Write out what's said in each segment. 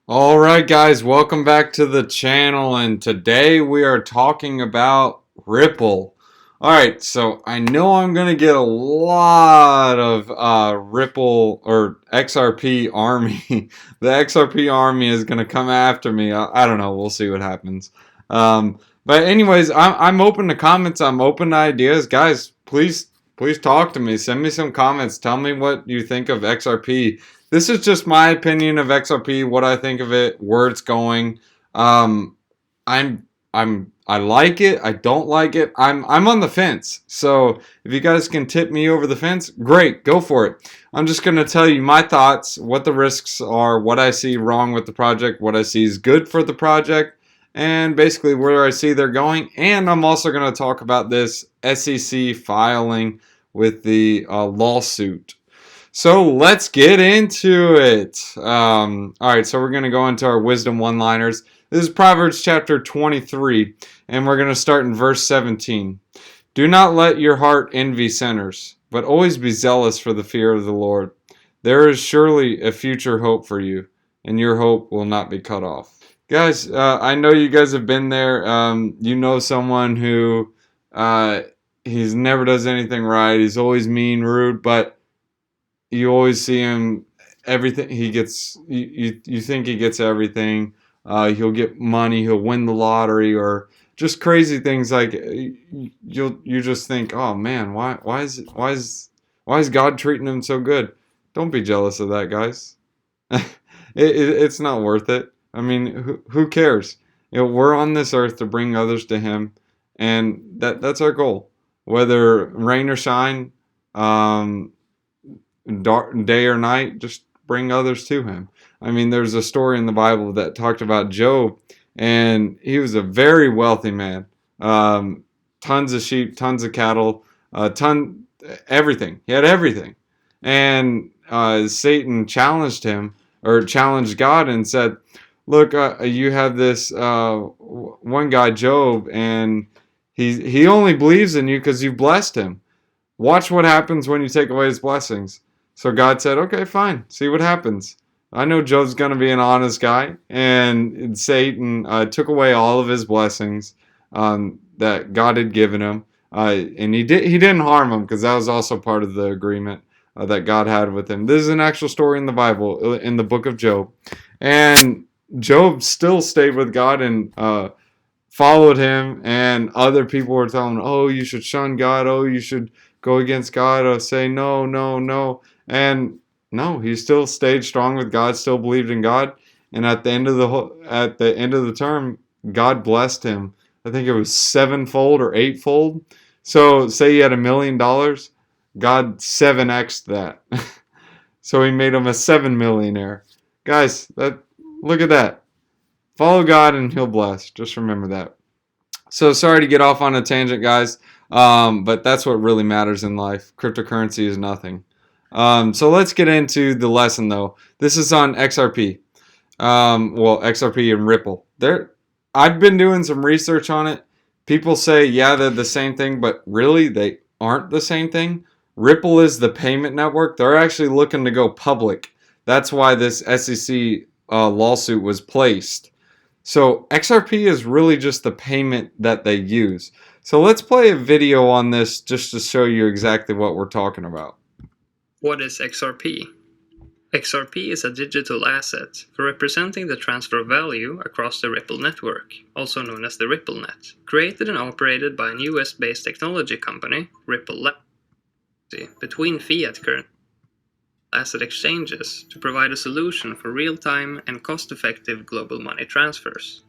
Alright guys, welcome back to the channel, and today we are talking about Ripple. Alright, so I know I'm going to get a lot of Ripple or XRP army. The XRP army is going to come after me. I don't know, we'll see what happens. But anyways, I'm open to comments, I'm open to ideas. Guys, please talk to me, send me some comments, tell me what you think of XRP. This is just my opinion of XRP, what I think of it, where it's going. I like it. I don't like it. I'm on the fence. So if you guys can tip me over the fence, great, go for it. I'm just gonna tell you my thoughts, what the risks are, what I see wrong with the project, what I see is good for the project, and basically where I see they're going. And I'm also gonna talk about this SEC filing with the lawsuit. So let's get into it. Alright, so we're going to go into our wisdom one-liners. This is Proverbs chapter 23, and we're going to start in verse 17. Do not let your heart envy sinners, but always be zealous for the fear of the Lord. There is surely a future hope for you, and your hope will not be cut off. Guys, I know you guys have been there. You know someone who he's never does anything right. He's always mean, rude, but you always see him, everything he gets, you think he gets everything. He'll get money, he'll win the lottery, or just crazy things like you just think, oh man, why is God treating him so good? Don't be jealous of that, guys. It's not worth it. I mean, who cares? We're on this earth to bring others to him, and that's our goal, whether rain or shine. Dark day or night, just bring others to him. I mean, there's a story in the Bible that talked about Job, and he was a very wealthy man. Tons of sheep, tons of cattle, everything. He had everything. And Satan challenged him, or challenged God, and said, look, you have this one guy, Job, and he only believes in you because you blessed him. Watch what happens when you take away his blessings. So God said, okay, fine. See what happens. I know Job's going to be an honest guy. And Satan took away all of his blessings that God had given him. And he didn't harm him, because that was also part of the agreement that God had with him. This is an actual story in the Bible, in the book of Job. And Job still stayed with God and followed him. And other people were telling him, oh, you should shun God. Oh, you should go against God, or say no, no, no. And no, he still stayed strong with God, still believed in God. And at the end of the term, God blessed him. I think it was sevenfold or eightfold. So say he had $1 million, God 7x'd that. So he made him a 7 millionaire. Guys, look at that. Follow God and he'll bless. Just remember that. So sorry to get off on a tangent, guys. But that's what really matters in life. Cryptocurrency is nothing. So let's get into the lesson, though. This is on XRP. Well, XRP and Ripple. I've been doing some research on it. People say, yeah, they're the same thing, but really they aren't the same thing. Ripple is the payment network. They're actually looking to go public. That's why this SEC lawsuit was placed. So XRP is really just the payment that they use. So let's play a video on this just to show you exactly what we're talking about. What is XRP? XRP is a digital asset for representing the transfer of value across the Ripple network, also known as the RippleNet, created and operated by an US-based technology company, Ripple Labs, between fiat currency asset exchanges to provide a solution for real-time and cost-effective global money transfers.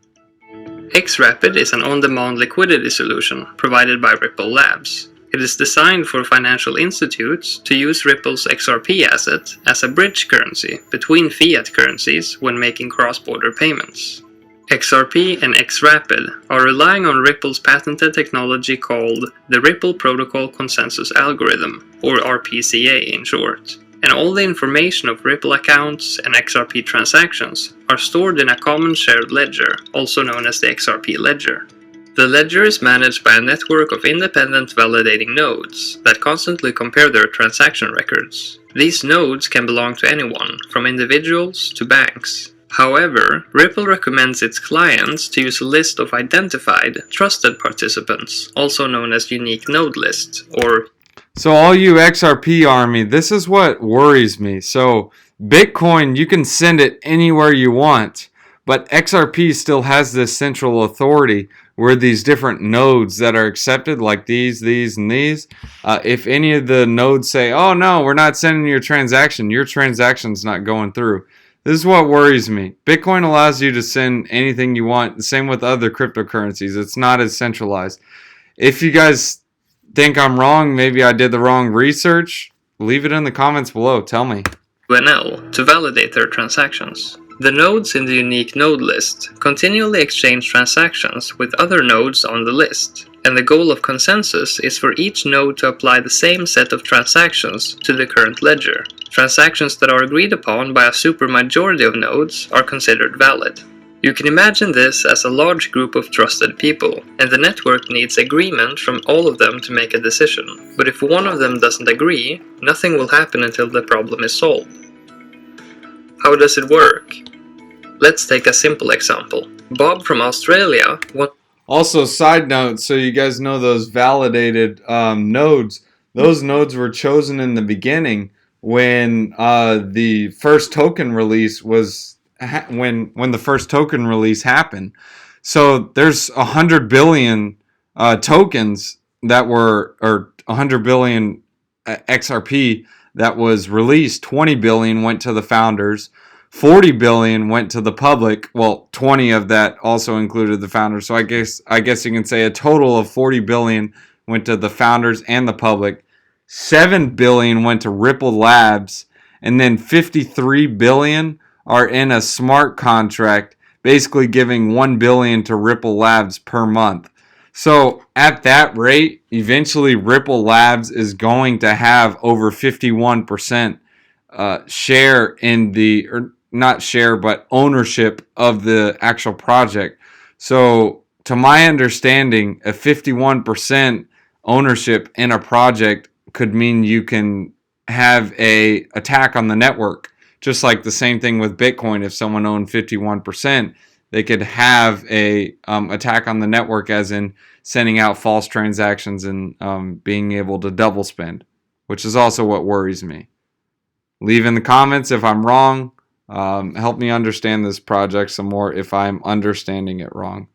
Xrp is an on-demand liquidity solution provided by Ripple Labs. It is designed for financial institutes to use Ripple's XRP asset as a bridge currency between fiat currencies when making cross-border payments. XRP and Xrp are relying on Ripple's patented technology called the Ripple Protocol Consensus Algorithm, or RPCA in short. And all the information of Ripple accounts and XRP transactions are stored in a common shared ledger, also known as the XRP ledger. The ledger is managed by a network of independent validating nodes that constantly compare their transaction records. These nodes can belong to anyone, from individuals to banks. However, Ripple recommends its clients to use a list of identified, trusted participants, also known as unique node list, or... So all you XRP army, this is what worries me. So Bitcoin, you can send it anywhere you want, but XRP still has this central authority where these different nodes that are accepted, like these, and these, if any of the nodes say, oh no, we're not sending your transaction's not going through. This is what worries me. Bitcoin allows you to send anything you want. Same with other cryptocurrencies. It's not as centralized. If you guys think I'm wrong, maybe I did the wrong research, leave it in the comments below. Tell me. UNL to validate their transactions. The nodes in the unique node list continually exchange transactions with other nodes on the list, and the goal of consensus is for each node to apply the same set of transactions to the current ledger. Transactions that are agreed upon by a supermajority of nodes are considered valid. You can imagine this as a large group of trusted people, and the network needs agreement from all of them to make a decision. But if one of them doesn't agree, nothing will happen until the problem is solved. How does it work? Let's take a simple example. Bob from Australia wants... Also, side note, so you guys know those validated nodes, those nodes were chosen in the beginning when the first token release was, when the first token release happened. So there's 100 billion tokens that were, or 100 billion XRP that was released. 20 billion went to the founders. 40 billion went to the public. Well, 20 of that also included the founders. So I guess you can say a total of 40 billion went to the founders and the public. 7 billion went to Ripple Labs, and then 53 billion are in a smart contract, basically giving 1 billion to Ripple Labs per month. So at that rate, eventually Ripple Labs is going to have over 51% share in the, or not share, but ownership of the actual project. So to my understanding, a 51% ownership in a project could mean you can have a attack on the network. Just like the same thing with Bitcoin. If someone owned 51%, they could have a attack on the network, as in sending out false transactions and being able to double spend, which is also what worries me. Leave in the comments if I'm wrong. Help me understand this project some more if I'm understanding it wrong.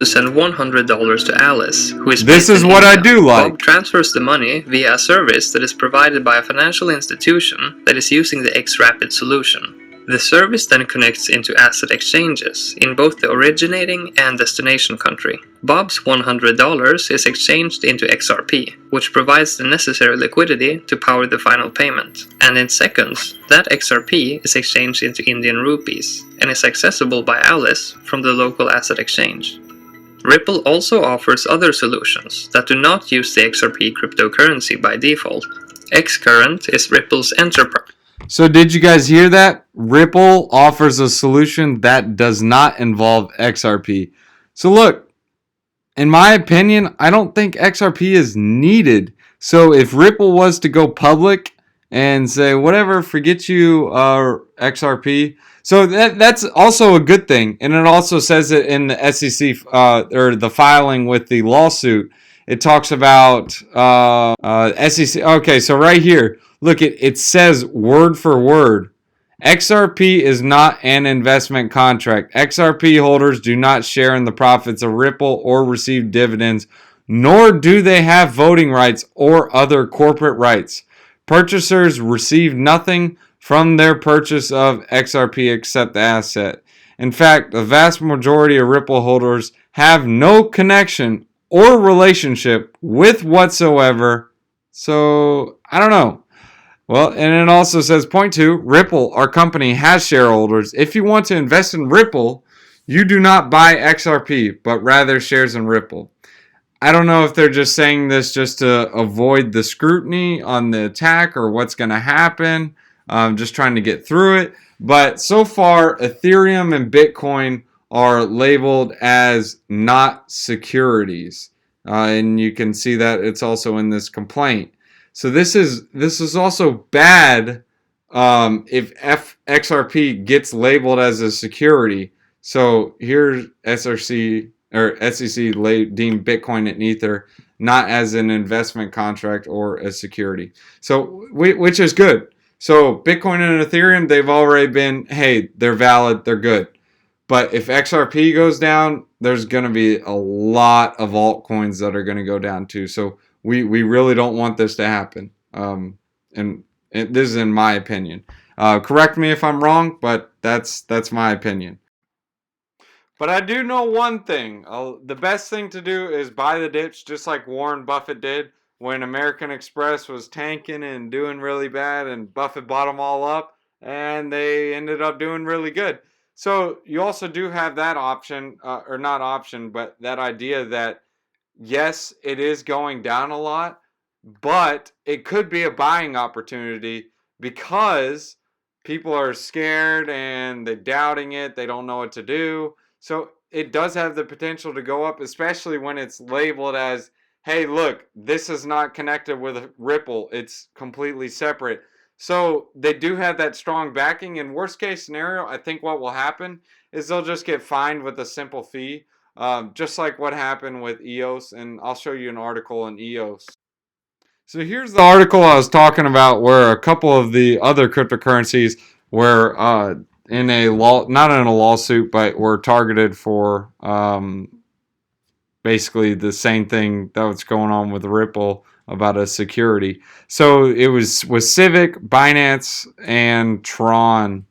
To send $100 to Alice, who is... This is what I do like. Bob transfers the money via a service that is provided by a financial institution that is using the Xrp solution. The service then connects into asset exchanges in both the originating and destination country. Bob's $100 is exchanged into XRP, which provides the necessary liquidity to power the final payment. And in seconds, that XRP is exchanged into Indian rupees and is accessible by Alice from the local asset exchange. Ripple also offers other solutions that do not use the XRP cryptocurrency by default. Xcurrent is Ripple's enterprise. So did you guys hear that? Ripple offers a solution that does not involve XRP. So look, in my opinion, I don't think XRP is needed. So if Ripple was to go public and say, whatever, forget you, XRP. So that's also a good thing. And it also says it in the SEC, or the filing with the lawsuit. It talks about SEC. Okay, so right here, look, it says word for word, XRP is not an investment contract. XRP holders do not share in the profits of Ripple or receive dividends, nor do they have voting rights or other corporate rights. Purchasers receive nothing from their purchase of XRP except the asset. In fact, the vast majority of Ripple holders have no connection or relationship with whatsoever. So, I don't know. Well, and it also says, point 2, Ripple, our company, has shareholders. If you want to invest in Ripple, you do not buy XRP, but rather shares in Ripple. I don't know if they're just saying this just to avoid the scrutiny on the attack or what's going to happen. Just trying to get through it. But so far, Ethereum and Bitcoin are labeled as not securities. And you can see that it's also in this complaint. So this is also bad if XRP gets labeled as a security, so here's SRC or SEC deemed Bitcoin and Ether not as an investment contract or a security. So, which is good. So Bitcoin and Ethereum, they've already been, hey, they're valid, they're good. But if XRP goes down, there's going to be a lot of altcoins that are going to go down too. So we really don't want this to happen. And this is in my opinion. Correct me if I'm wrong, but that's my opinion. But I do know one thing. The best thing to do is buy the dips, just like Warren Buffett did when American Express was tanking and doing really bad, and Buffett bought them all up, and they ended up doing really good. So you also do have that option, or not option, but that idea that yes, it is going down a lot, but it could be a buying opportunity because people are scared and they're doubting it. They don't know what to do. So it does have the potential to go up, especially when it's labeled as, hey, look, this is not connected with Ripple. It's completely separate. So they do have that strong backing. In worst case scenario, I think what will happen is they'll just get fined with a simple fee, just like what happened with EOS. And I'll show you an article on EOS. So here's the article I was talking about where a couple of the other cryptocurrencies were in a not in a lawsuit, but were targeted for basically the same thing that was going on with Ripple about a security. So it was Civic, Binance, and Tron.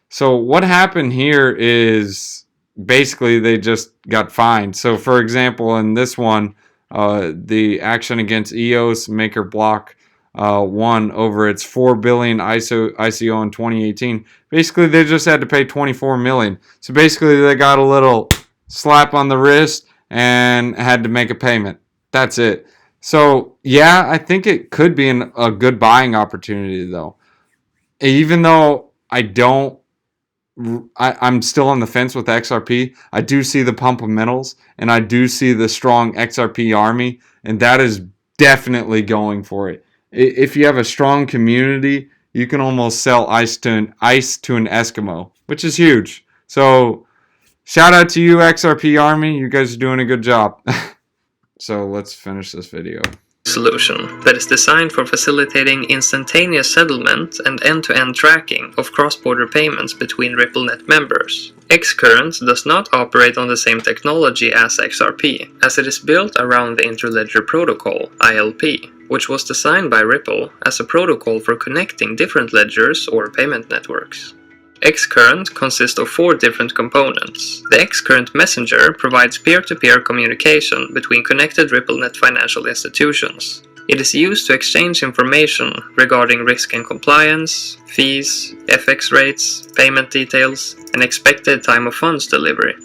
So what happened here is basically they just got fined. So for example, in this one, the action against EOS Maker Block won over its 4 billion ICO in 2018. Basically, they just had to pay 24 million. So basically, they got a little slap on the wrist and had to make a payment. That's it. So yeah, I think it could be a good buying opportunity though. Even though I'm still on the fence with XRP. I do see the fundamentals, and I do see the strong XRP army, and that is definitely going for it. If you have a strong community, you can almost sell ice to an Eskimo, which is huge. So shout out to you, XRP army. You guys are doing a good job. So let's finish this video. Solution that is designed for facilitating instantaneous settlement and end-to-end tracking of cross-border payments between RippleNet members. Xcurrent does not operate on the same technology as XRP, as it is built around the Interledger Protocol, ILP, which was designed by Ripple as a protocol for connecting different ledgers or payment networks. Xcurrent consists of 4 different components. The Xcurrent Messenger provides peer-to-peer communication between connected RippleNet financial institutions. It is used to exchange information regarding risk and compliance, fees, FX rates, payment details, and expected time of funds delivery.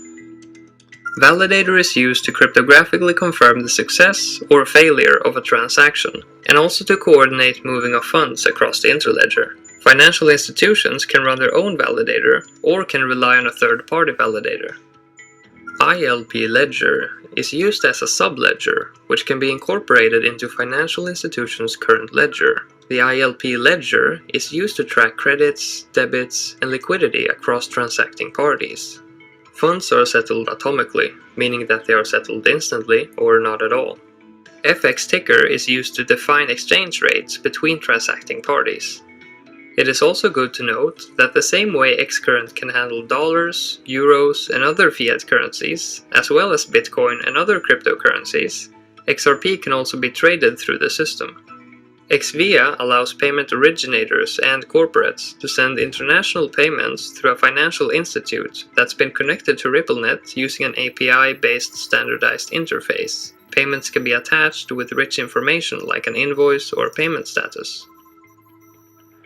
Validator is used to cryptographically confirm the success or failure of a transaction, and also to coordinate moving of funds across the interledger. Financial institutions can run their own validator or can rely on a third-party validator. ILP Ledger is used as a subledger, which can be incorporated into financial institutions' current ledger. The ILP Ledger is used to track credits, debits, and liquidity across transacting parties. Funds are settled atomically, meaning that they are settled instantly or not at all. FX Ticker is used to define exchange rates between transacting parties. It is also good to note that the same way Xcurrent can handle dollars, euros, and other fiat currencies, as well as Bitcoin and other cryptocurrencies, XRP can also be traded through the system. XVIA allows payment originators and corporates to send international payments through a financial institute that's been connected to RippleNet using an API-based standardized interface. Payments can be attached with rich information like an invoice or payment status.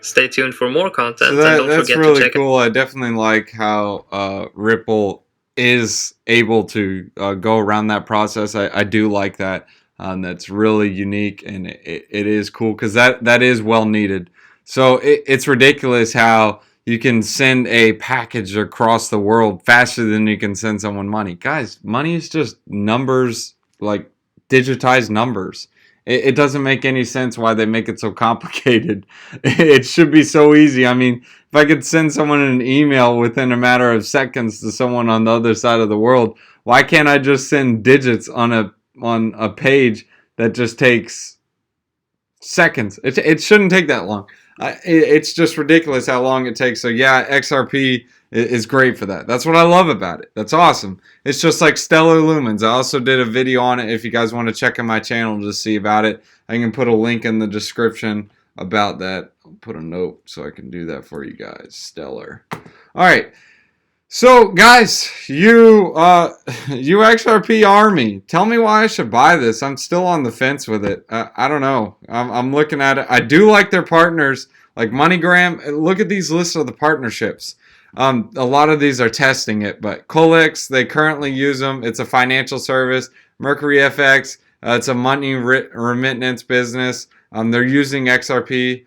Stay tuned for more content, So and don't that's forget really to check cool. I definitely like how Ripple is able to go around that process. I do like that. That's really unique, and it is cool because that is well needed. So it's ridiculous how you can send a package across the world faster than you can send someone money. Guys, money is just numbers, like digitized numbers. It doesn't make any sense why they make it so complicated. It should be so easy. I mean, if I could send someone an email within a matter of seconds to someone on the other side of the world, why can't I just send digits on a page that just takes seconds? It shouldn't take that long. It's just ridiculous how long it takes. So yeah, XRP is great for that. That's what I love about it. That's awesome. It's just like stellar lumens. I also did a video on it if you guys want to check on my channel to see about it. I can put a link in the description about that. I'll put a note so I can do that for you guys. Stellar. All right. So guys, you XRP Army, tell me why I should buy this. I'm still on the fence with it. I don't know. I'm looking at it. I do like their partners, like MoneyGram. Look at these lists of the partnerships. A lot of these are testing it, but Colex, they currently use them. It's a financial service. Mercury FX, it's a money remittance business. They're using XRP.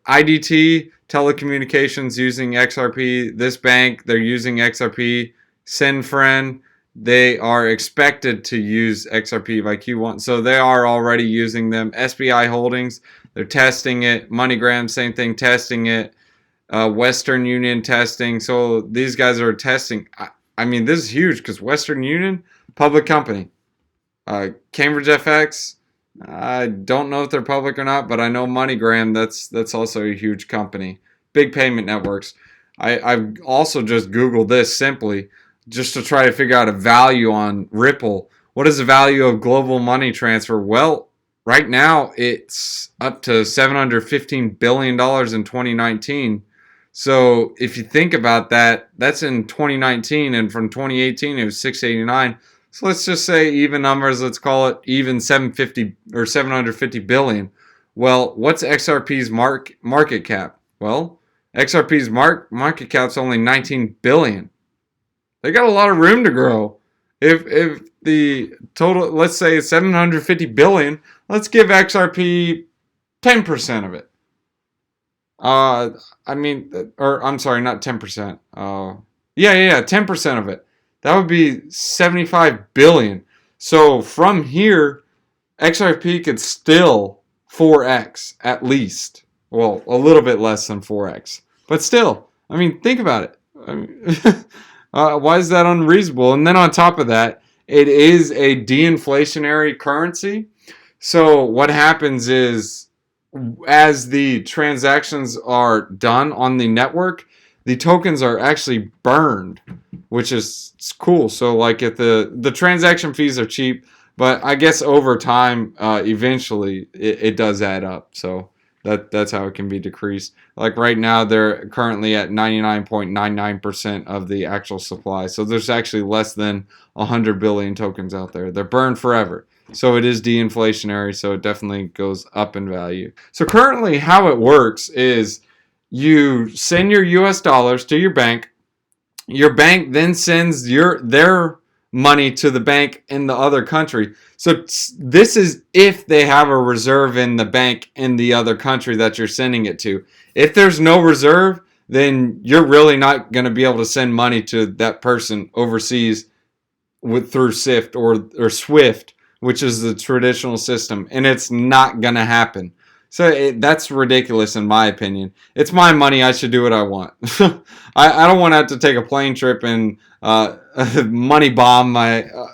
IDT, telecommunications, using XRP. This bank, they're using XRP. Sinfriend, they are expected to use XRP by Q1. So they are already using them. SBI Holdings, they're testing it. MoneyGram, same thing, testing it. Western Union testing. So these guys are testing. I mean, this is huge because Western Union, public company. Cambridge FX, I don't know if they're public or not, but I know MoneyGram, that's also a huge company. Big payment networks. I've also just Googled this simply just to try to figure out a value on Ripple. What is the value of global money transfer? Well, right now it's up to $715 billion in 2019. So if you think about that, that's in 2019, and from 2018 it was 689. So let's just say even numbers, let's call it even 750 or 750 billion. Well, what's XRP's market cap? Well, XRP's market cap's only 19 billion. They got a lot of room to grow. If the total, let's say it's 750 billion, let's give XRP 10% of it. I'm sorry, not 10%. 10% of it. That would be 75 billion. So from here, XRP could still 4x at least. Well, a little bit less than 4x. But still, I mean, think about it. I mean, why is that unreasonable? And then on top of that, it is a de-inflationary currency. So what happens is, as the transactions are done on the network, the tokens are actually burned, which is cool. So like if the transaction fees are cheap, but I guess over time, eventually it does add up. So that's how it can be decreased. Like right now, they're currently at 99.99% of the actual supply. So there's actually less than 100 billion tokens out there. They're burned forever. So it is de-inflationary, so it definitely goes up in value. So currently how it works is you send your US dollars to your bank. Your bank then sends their money to the bank in the other country. So this is if they have a reserve in the bank in the other country that you're sending it to. If there's no reserve, then you're really not going to be able to send money to that person overseas through SIFT or SWIFT, which is the traditional system, and it's not going to happen. So that's ridiculous in my opinion. It's my money. I should do what I want. I don't want to have to take a plane trip and money bomb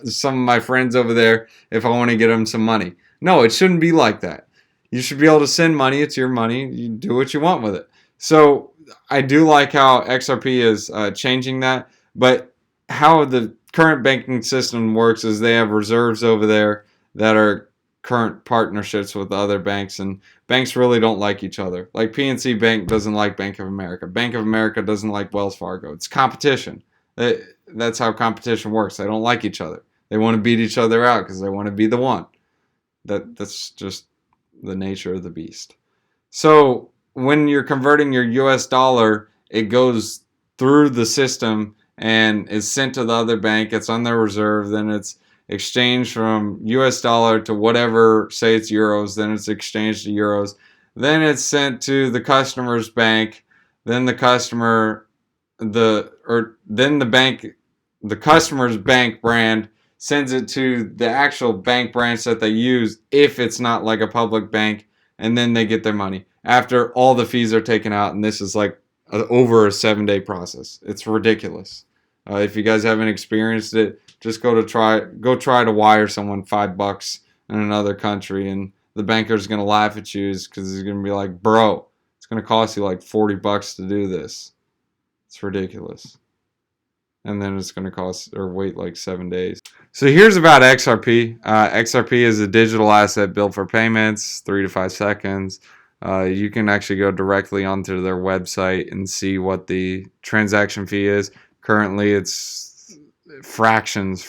some of my friends over there if I want to get them some money. No, it shouldn't be like that. You should be able to send money. It's your money. You do what you want with it. So I do like how XRP is changing that. But how the current banking system works is they have reserves over there that are current partnerships with other banks, and banks really don't like each other. Like PNC Bank doesn't like Bank of America. Bank of America doesn't like Wells Fargo. It's competition. That's how competition works. They don't like each other. They want to beat each other out because they want to be the one. That's just the nature of the beast. So when you're converting your US dollar, it goes through the system and is sent to the other bank. It's on their reserve. Then it's exchanged from US dollar to whatever, say it's euros, then it's exchanged to euros. Then it's sent to the customer's bank. Then the customer's bank brand sends it to the actual bank branch that they use if it's not like a public bank, and then they get their money after all the fees are taken out. And this is like over a 7-day process. It's ridiculous. If you guys haven't experienced it, just go try to wire someone $5 in another country, and the banker's gonna laugh at you because he's gonna be like, bro, it's gonna cost you like $40 to do this. It's ridiculous. And then it's going to cost or wait like 7 days. So here's about XRP. XRP is a digital asset built for payments, 3 to 5 seconds. You can actually go directly onto their website and see what the transaction fee is. Currently, it's fractions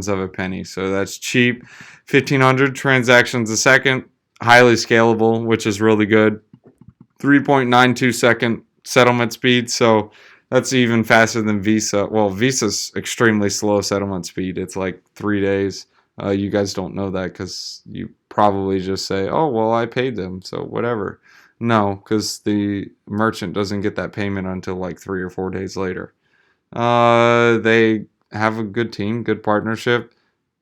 of a penny. So that's cheap. 1,500 transactions a second, highly scalable, which is really good. 3.92 second settlement speed. So that's even faster than Visa. Well, Visa's extremely slow settlement speed. It's like 3 days. You guys don't know that because you probably just say, oh, well, I paid them, so whatever. No, because the merchant doesn't get that payment until like 3 or 4 days later. They have a good team, good partnership.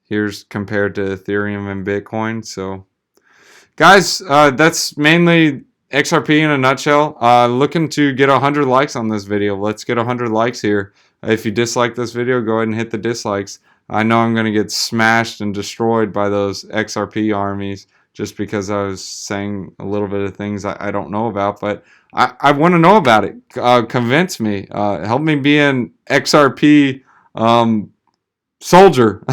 Here's compared to Ethereum and Bitcoin. So, guys, that's mainly XRP in a nutshell. Looking to get 100 likes on this video. Let's get 100 likes here. If you dislike this video, go ahead and hit the dislikes. I know I'm going to get smashed and destroyed by those XRP armies just because I was saying a little bit of things I don't know about, but I want to know about it. Convince me. Help me be an XRP soldier.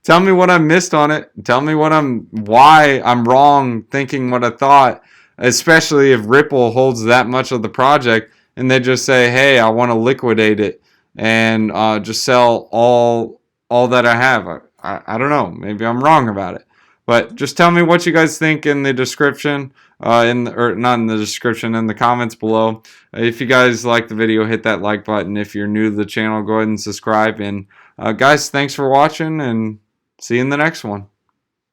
Tell me what I missed on it. Tell me why I'm wrong thinking what I thought, especially if Ripple holds that much of the project and they just say, hey, I want to liquidate it and just sell all that I have. I don't know. Maybe I'm wrong about it. But just tell me what you guys think in the description, not in the description, in the comments below. If you guys like the video, hit that like button. If you're new to the channel, go ahead and subscribe. And guys, thanks for watching, and see you in the next one.